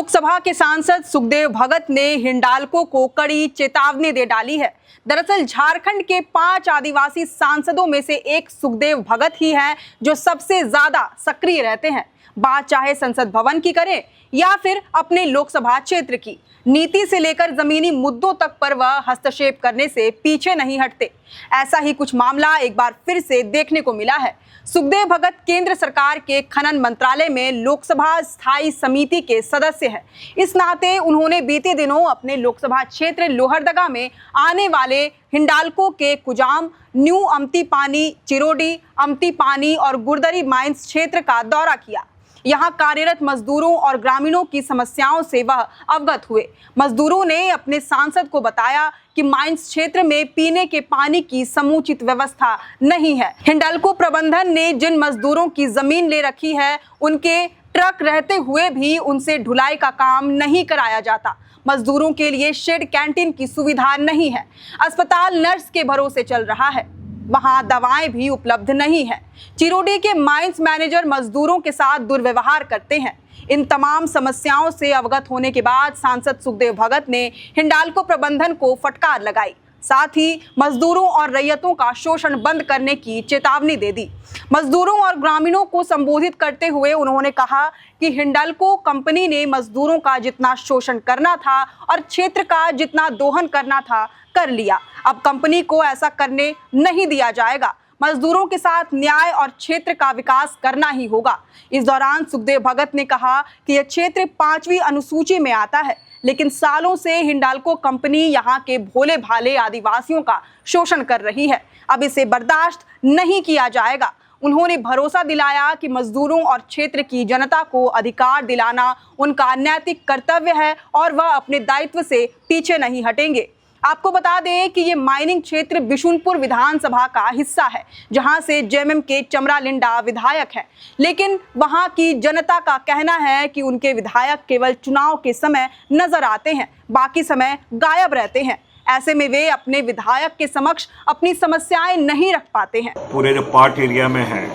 लोकसभा के सांसद सुखदेव भगत ने हिंडाल्को को कड़ी चेतावनी दे डाली है। दरअसल झारखंड के 5 आदिवासी सांसदों में से एक सुखदेव भगत ही हैं जो सबसे ज्यादा सक्रिय रहते हैं। बात चाहे संसद भवन की करें या फिर अपने लोकसभा क्षेत्र की, नीति से लेकर जमीनी मुद्दों तक पर वह हस्तक्षेप करने से पीछे नहीं हटते। ऐसा ही कुछ मामला एक बार फिर से देखने को मिला है। सुखदेव भगत केंद्र सरकार के खनन मंत्रालय में लोकसभा स्थायी समिति के सदस्य हैं। इस नाते उन्होंने बीते दिनों अपने लोकसभा क्षेत्र लोहरदगा में आने वाले हिंडाल्को के कुजाम, न्यू अमती पानी, चिरोडी, अमती पानी और गुरदरी माइंस क्षेत्र का दौरा किया। यहाँ कार्यरत मजदूरों और ग्रामीणों की समस्याओं से वह अवगत हुए। मजदूरों ने अपने सांसद को बताया कि माइंस क्षेत्र में पीने के पानी की समुचित व्यवस्था नहीं है। हिंडाल्को प्रबंधन ने जिन मजदूरों की जमीन ले रखी है, उनके ट्रक रहते हुए भी उनसे ढुलाई का काम नहीं कराया जाता। मजदूरों के लिए शेड, कैंटीन की सुविधा नहीं है। अस्पताल नर्स के भरोसे चल रहा है, वहां दवाएं भी उपलब्ध नहीं है। चिरोडी के माइंस मैनेजर मजदूरों के साथ दुर्व्यवहार करते हैं। इन तमाम समस्याओं से अवगत होने के बाद सांसद सुखदेव भगत ने हिंडाल्को प्रबंधन को फटकार लगाई। साथ ही मजदूरों और रैयतों का शोषण बंद करने की चेतावनी दे दी। मजदूरों और ग्रामीणों को संबोधित करते हुए उन्होंने कहा कि हिंडाल्को कंपनी ने मजदूरों का जितना शोषण करना था और क्षेत्र का जितना दोहन करना था कर लिया। अब कंपनी को ऐसा करने नहीं दिया जाएगा। मजदूरों के साथ न्याय और क्षेत्र का विकास करना ही होगा। इस दौरान सुखदेव भगत ने कहा कि यह क्षेत्र 5वीं अनुसूची में आता है, लेकिन सालों से हिंडाल्को कंपनी यहाँ के भोले भाले आदिवासियों का शोषण कर रही है। अब इसे बर्दाश्त नहीं किया जाएगा। उन्होंने भरोसा दिलाया कि मजदूरों और क्षेत्र की जनता को अधिकार दिलाना उनका नैतिक कर्तव्य है और वह अपने दायित्व से पीछे नहीं हटेंगे। आपको बता दें कि ये माइनिंग क्षेत्र बिशुनपुर विधानसभा का हिस्सा है, जहां से जेएमएम के चमरा लिंडा विधायक हैं। लेकिन वहां की जनता का कहना है कि उनके विधायक केवल चुनाव के समय नजर आते हैं, बाकी समय गायब रहते हैं। ऐसे में वे अपने विधायक के समक्ष अपनी समस्याएं नहीं रख पाते हैं। पूरे जो पार्ट एरिया में है,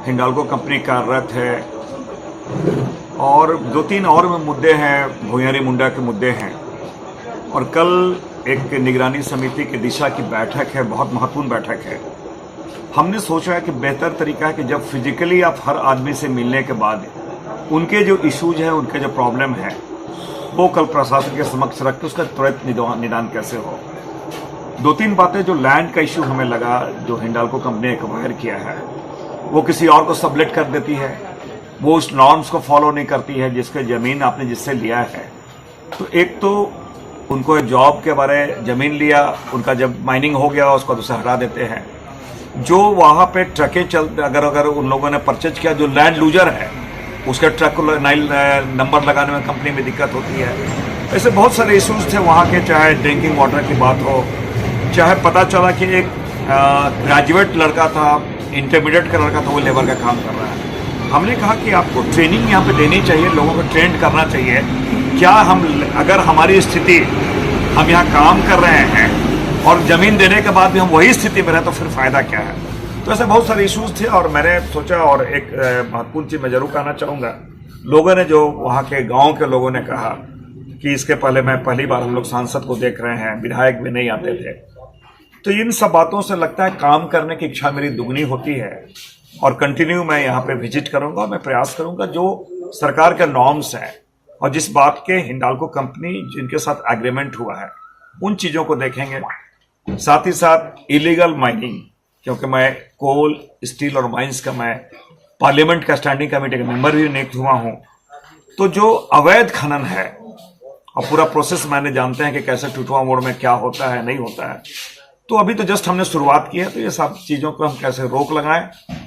हिंडाल्को कंपनी कार्यरत है और 2-3 और मुद्दे हैं, भुयारी मुंडा के मुद्दे हैं। और कल एक निगरानी समिति की दिशा की बैठक है, बहुत महत्वपूर्ण बैठक है। हमने सोचा है कि बेहतर तरीका है कि जब फिजिकली आप हर आदमी से मिलने के बाद उनके जो इश्यूज हैं, उनके जो प्रॉब्लम है, वो कल प्रशासन के समक्ष रख के उसका त्वरित निदान कैसे हो। 2-3 बातें जो लैंड का इश्यू हमें लगा, जो हिंडाल्को कंपनी ने एक्वायर किया है, वो किसी और को सबलेट कर देती है, वो उस नॉर्म्स को फॉलो नहीं करती है जिसके जमीन आपने जिससे लिया है। तो एक तो उनको जॉब के बारे जमीन लिया, उनका जब माइनिंग हो गया उसको दूसरा हटा देते हैं। जो वहाँ पे ट्रकें चलते, अगर उन लोगों ने परचेज किया, जो लैंड लूजर है उसके ट्रक को नंबर लगाने में कंपनी में दिक्कत होती है। ऐसे बहुत सारे इश्यूज थे वहाँ के, चाहे ड्रिंकिंग वाटर की बात हो, चाहे पता चला कि एक ग्रेजुएट लड़का था, इंटरमीडिएट का लड़का था, वो लेबर का काम कर रहा है। हमने कहा कि आपको ट्रेनिंग यहाँ पे देनी चाहिए, लोगों को ट्रेंड करना चाहिए। क्या हम, अगर हमारी स्थिति, हम यहाँ काम कर रहे हैं और जमीन देने के बाद भी हम वही स्थिति में रहे तो फिर फायदा क्या है। तो ऐसे बहुत सारे इश्यूज थे और मैंने सोचा, और एक महत्वपूर्ण चीज मैं जरूर कहना चाहूँगा, लोगों ने, जो वहाँ के गाँव के लोगों ने कहा कि इसके पहले पहली बार हम लोग सांसद को देख रहे हैं, विधायक भी नहीं आते थे। तो इन सब बातों से लगता है काम करने की इच्छा मेरी दुगनी होती है और कंटिन्यू मैं यहाँ पे विजिट करूंगा। मैं प्रयास करूंगा जो सरकार के नॉर्म्स हैं और जिस बात के हिंडाल्को कंपनी जिनके साथ एग्रीमेंट हुआ है, उन चीजों को देखेंगे। साथ ही साथ इलीगल माइनिंग, क्योंकि मैं कोल, स्टील और माइंस का मैं पार्लियामेंट का स्टैंडिंग कमेटी का मेंबर भी नियुक्त हुआ हूं, तो जो अवैध खनन है और पूरा प्रोसेस मैंने जानते हैं कि कैसे टूटवा मोड़ में क्या होता है, नहीं होता है। तो अभी तो जस्ट हमने शुरुआत की है, तो ये सब चीजों को हम कैसे रोक लगाएं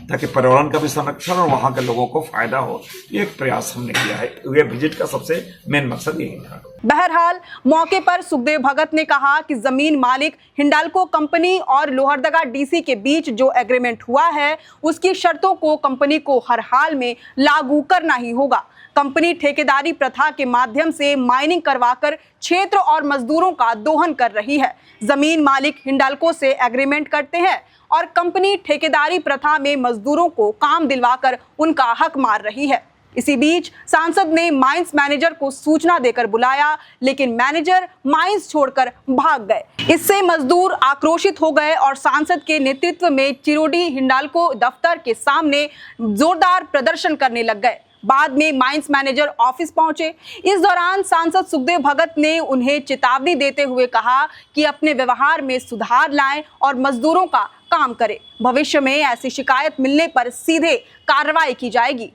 ताकि पर्यावरण का भी संरक्षण और वहां के लोगों को फायदा हो, ये एक प्रयास हमने किया है। ये विजिट का सबसे मेन मकसद यही था। बहरहाल मौके पर सुखदेव भगत ने कहा कि जमीन मालिक हिंडाल्को कंपनी और लोहरदगा डीसी के बीच जो एग्रीमेंट हुआ है, उसकी शर्तों को कंपनी को हर हाल में लागू करना ही होगा। कंपनी ठेकेदारी प्रथा के माध्यम से माइनिंग करवाकर क्षेत्र और मजदूरों का दोहन कर रही है। जमीन मालिक हिंडाल्को से एग्रीमेंट करते हैं और कंपनी ठेकेदारी प्रथा में मजदूरों को काम दिलवाकर उनका हक मार रही है। इसी बीच सांसद ने माइंस मैनेजर को सूचना देकर बुलाया, लेकिन मैनेजर माइंस छोड़कर भाग गए। इससे मजदूर आक्रोशित हो गए और सांसद के नेतृत्व में चिरोडी हिंडाल्को दफ्तर के सामने जोरदार प्रदर्शन करने लग गए। बाद में माइंस मैनेजर ऑफिस पहुंचे। इस दौरान सांसद सुखदेव भगत ने उन्हें चेतावनी देते हुए कहा कि अपने व्यवहार में सुधार लाएं और मजदूरों का काम करें। भविष्य में ऐसी शिकायत मिलने पर सीधे कार्रवाई की जाएगी।